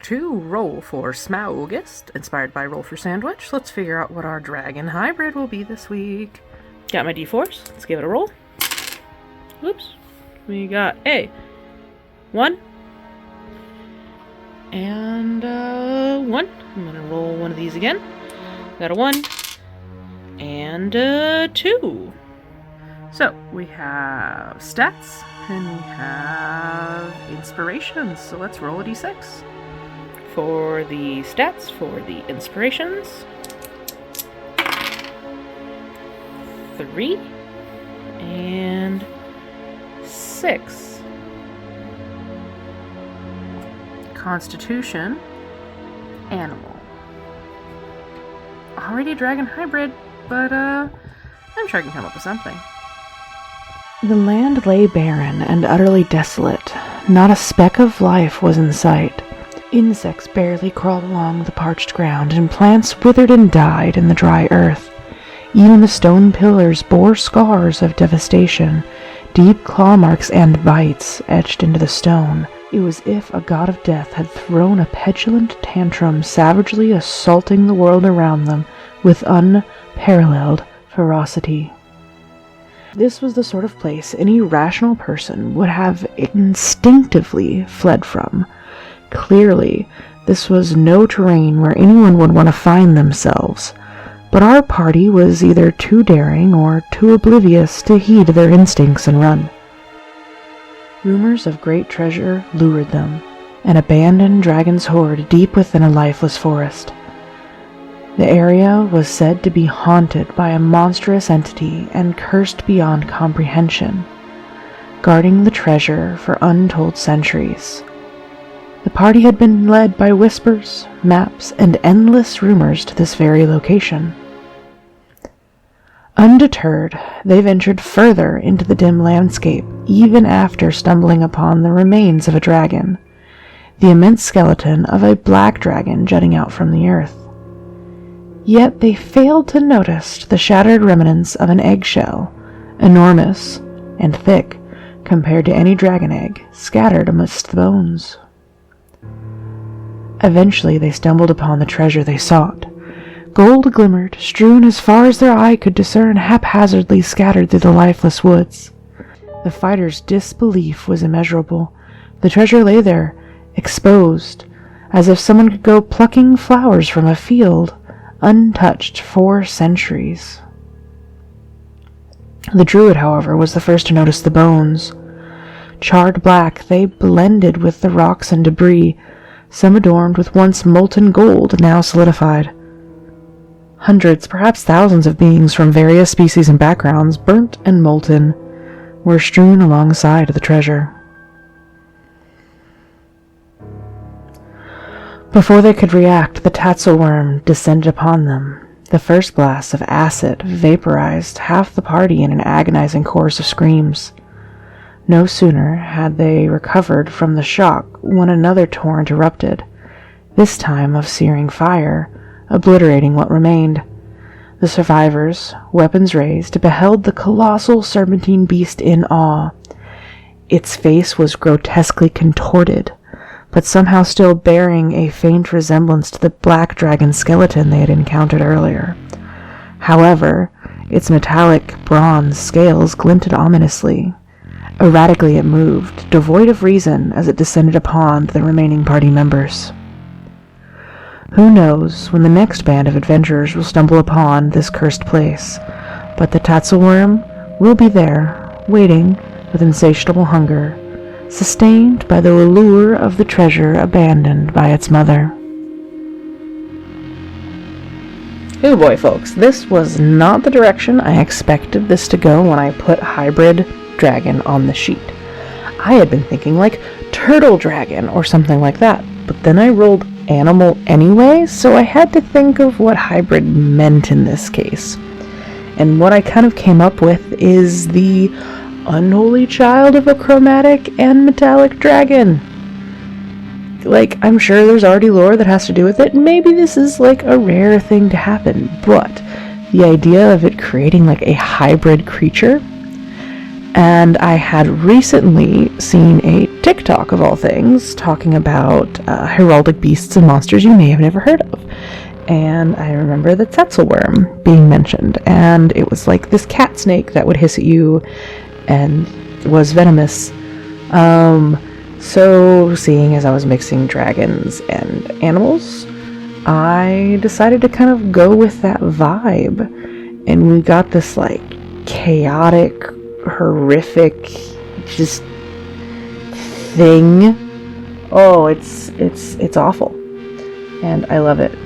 to Roll for Smaugust, inspired by Roll for Sandwich. Let's figure out what our dragon hybrid will be this week. Got my d4s. Let's give it a roll. Oops. We got a 1 and 1. I'm going to roll one of these again. Got a 1 and 2. So, we have stats, and we have inspirations. So let's roll a d6. For the stats, for the inspirations, 3 and 6. Constitution, animal. Already a dragon hybrid, but I'm sure I can come up with something. The land lay barren and utterly desolate. Not a speck of life was in sight. Insects barely crawled along the parched ground, and plants withered and died in the dry earth. Even the stone pillars bore scars of devastation, deep claw marks and bites etched into the stone. It was as if a god of death had thrown a petulant tantrum, savagely assaulting the world around them with unparalleled ferocity. This was the sort of place any rational person would have instinctively fled from. Clearly, this was no terrain where anyone would want to find themselves, but our party was either too daring or too oblivious to heed their instincts and run. Rumors of great treasure lured them, an abandoned dragon's hoard deep within a lifeless forest. The area was said to be haunted by a monstrous entity and cursed beyond comprehension, guarding the treasure for untold centuries. The party had been led by whispers, maps, and endless rumors to this very location. Undeterred, they ventured further into the dim landscape, even after stumbling upon the remains of a dragon, the immense skeleton of a black dragon jutting out from the earth. Yet they failed to notice the shattered remnants of an eggshell, enormous and thick compared to any dragon egg, scattered amidst the bones. Eventually they stumbled upon the treasure they sought. Gold glimmered, strewn as far as their eye could discern, haphazardly scattered through the lifeless woods. The fighters' disbelief was immeasurable. The treasure lay there, exposed, as if someone could go plucking flowers from a field, untouched for centuries. The druid, however, was the first to notice the bones. Charred black, they blended with the rocks and debris, some adorned with once molten gold, now solidified. Hundreds, perhaps thousands of beings from various species and backgrounds, burnt and molten, were strewn alongside the treasure. Before they could react, the Tatzelwurm descended upon them. The first blast of acid vaporized half the party in an agonizing chorus of screams. No sooner had they recovered from the shock when another torrent erupted, this time of searing fire, obliterating what remained. The survivors, weapons raised, beheld the colossal serpentine beast in awe. Its face was grotesquely contorted, but somehow still bearing a faint resemblance to the black dragon skeleton they had encountered earlier. However, its metallic bronze scales glinted ominously. Erratically it moved, devoid of reason, as it descended upon the remaining party members. Who knows when the next band of adventurers will stumble upon this cursed place, but the Tatzelwurm will be there, waiting with insatiable hunger, sustained by the allure of the treasure abandoned by its mother. Oh boy, folks, this was not the direction I expected this to go when I put hybrid dragon on the sheet. I had been thinking like turtle dragon or something like that, but then I rolled animal anyway, so I had to think of what hybrid meant in this case. And what I kind of came up with is the unholy child of a chromatic and metallic dragon. Like, I'm sure there's already lore that has to do with it. Maybe this is like a rare thing to happen, but the idea of it creating like a hybrid creature. And I had recently seen a TikTok of all things, talking about heraldic beasts and monsters you may have never heard of. And I remember the Tatzelwurm being mentioned, and it was like this cat snake that would hiss at you and was venomous. So seeing as I was mixing dragons and animals, I decided to kind of go with that vibe, and we got this like chaotic, horrific, just thing. Oh, it's awful, and I love it.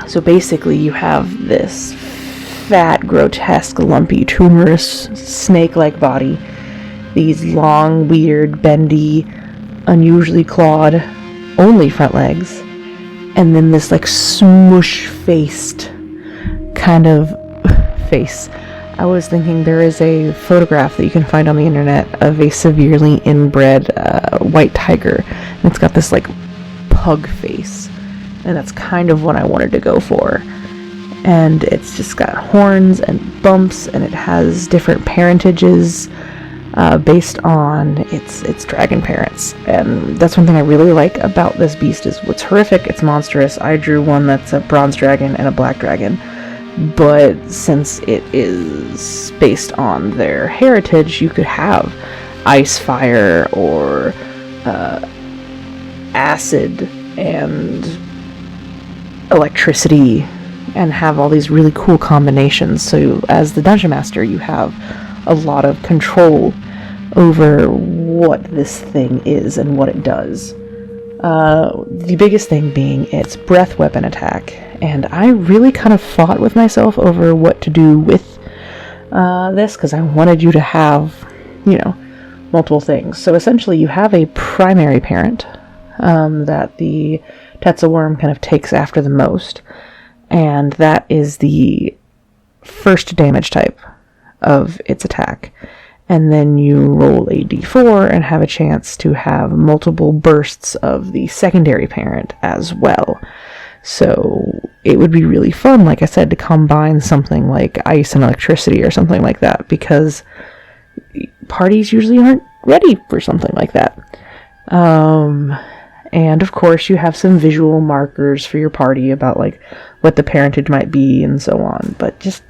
So basically you have this fat, grotesque, lumpy, tumorous, snake-like body, these long, weird, bendy, unusually clawed, only front legs, and then this like smush-faced kind of face. I was thinking there is a photograph that you can find on the internet of a severely inbred white tiger, and it's got this like pug face, and that's kind of what I wanted to go for. And it's just got horns and bumps, and it has different parentages based on its dragon parents. And that's one thing I really like about this beast is what's horrific, it's monstrous. I drew one that's a bronze dragon and a black dragon, but since it is based on their heritage, you could have ice, fire, or acid and electricity, and have all these really cool combinations. So as the dungeon master, you have a lot of control over what this thing is and what it does. The biggest thing being its breath weapon attack, and I really kind of fought with myself over what to do with this, because I wanted you to have, multiple things. So essentially you have a primary parent that the Tatzelwurm kind of takes after the most, and that is the first damage type of its attack. And then you roll a d4 and have a chance to have multiple bursts of the secondary parent as well. So it would be really fun, like I said, to combine something like ice and electricity or something like that, because parties usually aren't ready for something like that. And of course you have some visual markers for your party about like what the parentage might be and so on. But just,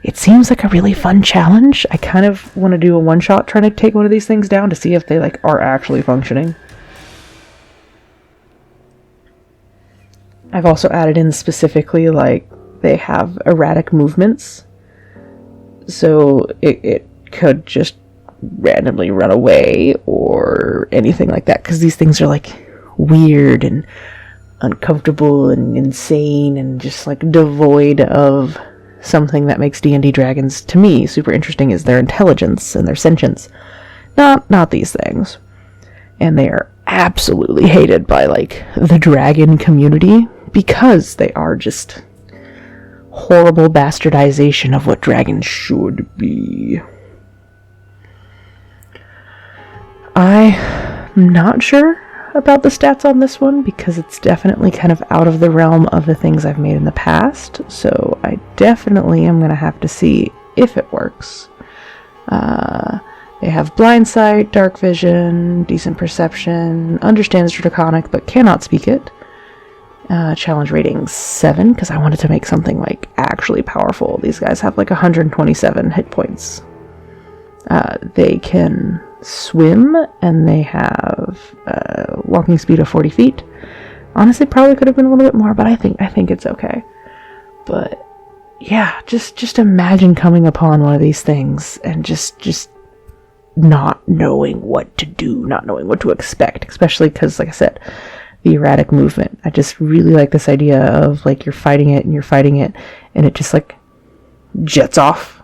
it seems like a really fun challenge. I kind of want to do a one-shot trying to take one of these things down to see if they like are actually functioning. I've also added in specifically like they have erratic movements. So it could just randomly run away or anything like that, because these things are like weird and uncomfortable and insane and just like devoid of something that makes D&D dragons, to me, super interesting is their intelligence and their sentience. Not these things. And they are absolutely hated by like the dragon community, because they are just horrible bastardization of what dragons should be. I'm not sure about the stats on this one, because it's definitely kind of out of the realm of the things I've made in the past, so I definitely am going to have to see if it works. They have blind sight, dark vision, decent perception, understands Draconic but cannot speak it. Challenge rating 7, because I wanted to make something like actually powerful. These guys have like 127 hit points. They can swim, and they have walking speed of 40 feet. Honestly, probably could have been a little bit more, but I think it's okay. But yeah, just imagine coming upon one of these things and just not knowing what to do, not knowing what to expect, especially because, like I said, the erratic movement. I just really like this idea of like you're fighting it and it just like jets off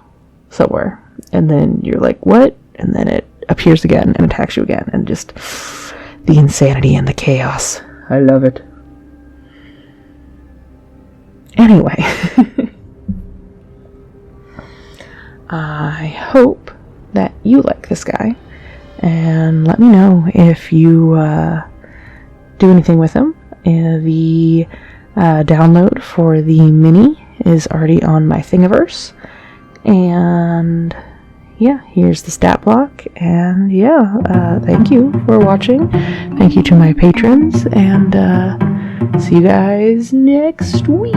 somewhere, and then you're like, what? And then it appears again and attacks you again, and just the insanity and the chaos. I love it. Anyway, I hope that you like this guy, and let me know if you do anything with him. The download for the mini is already on my Thingiverse, and yeah, here's the stat block. And yeah, thank you for watching. Thank you to my patrons, and see you guys next week.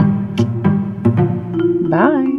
Bye.